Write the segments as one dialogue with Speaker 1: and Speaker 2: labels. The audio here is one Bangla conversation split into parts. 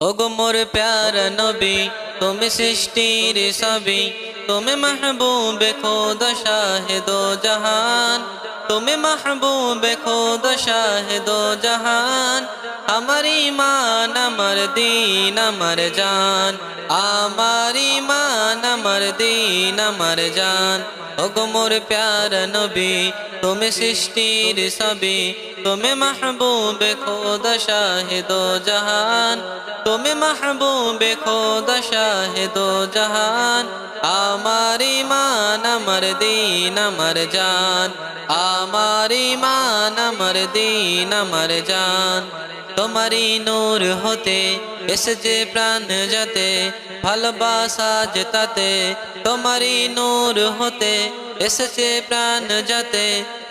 Speaker 1: ওগো মোর প্যারা নবী, তুমি সৃষ্টির সবই, তুমি মাহবুবে খোদা শাহেদো জাহান, তুমি মাহবুবে খোদা শাহেদো জাহান। আমার ঈমান আমার দীন আমার জান, আমার ঈমান আমার দীন আমার জান। ওগো মোর প্যারা নবী, তুমি সৃষ্টির সবই, তুমি মাহবুবে খোদা শাহেদো জাহান, তুমি মাহবুবে খোদা শাহেদো জাহান। আমার ঈমান আমার দীন আমার জান, আমার ঈমান আমার দীন আমার জান। তোমারি নূর হতে এসেছে প্রাণ যাতে, ভালোবাসা যেতাতে। তোমারি নূর হতে এসেছে প্রাণ যাতে,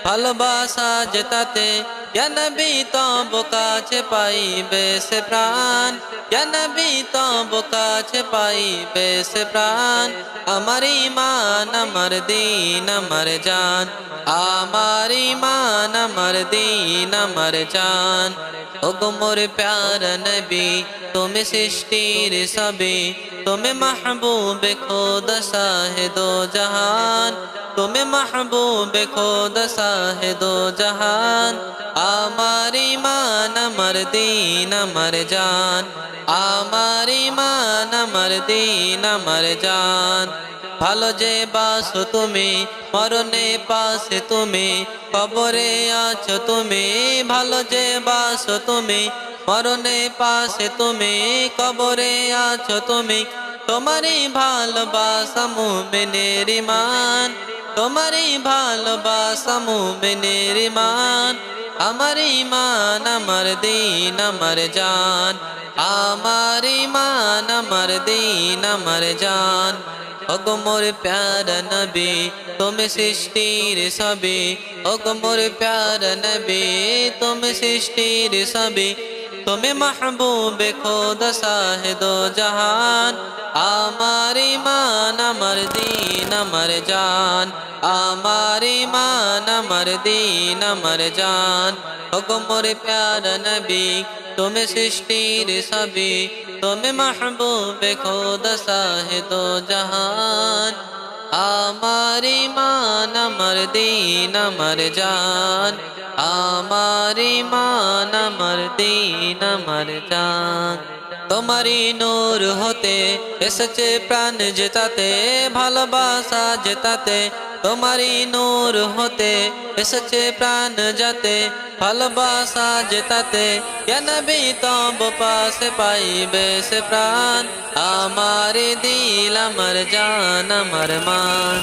Speaker 1: ভালোবাসা যেতাতে। ইয়া নবী তব কাছে পাইবে সে প্রাণ, ইয়া নবী তব কাছে পাইবে সে প্রাণ। আমার ঈমান আমার দীন আমার জান, আমার ঈমান আমার দীন আমার জান। ওগো মোর প্যারা নবী, তুমি সৃষ্টির সবই, তুমি মাহবুবে খোদা শাহেদো জাহান, তুমি মাহবুবে খোদা শাহেদো জাহান। আমার ঈমান আমার দীন আমার জান, আমার ঈমান আমার দীন আমার জান। ভালো যে বাসো তুমি, মরণে পাশে তুমি, কবরে আছো তুমি। ভালো যে বাসো তুমি, মরণে পাশে তুমি, কবরে আছো তুমি। তোমারই ভালোবাসা মুমিনের ঈমান, তোমারই ভালোবাসা মুমিনের ঈমান। আমার ঈমান আমার দীন আমার জান, আমার ঈমান আমার দীন আমার জান। ওগো মোর প্যারা নবী, তুমি সৃষ্টির সবই, ওগো মোর প্যারা নবী, তুমি সৃষ্টির সবই, তুমি মাহবুবে খোদা শাহেদো জাহান। আমার ঈমান আমার দীন আমার জান, আমার ঈমান আমার দীন আমার জান। ওগো মোর প্যারা নবী, তুমি সৃষ্টির সবই, তুমি মাহবুবে খোদা শাহেদো জাহান। আমার ঈমান আমার দীন আমার জান, আমার ঈমান আমার দীন আমার জান। তোমারি নূর হতে এসেছে প্রাণ জেতাতে, ভালোবাসা জেতাতে। তোমারি নূর হতে এসেছে প্রাণ যাতে, ভালোবাসা জেতাতে। ইয়া নবী তব পাশে পাইবে সে প্রাণ, আমার দিল আমার জান আমার মান।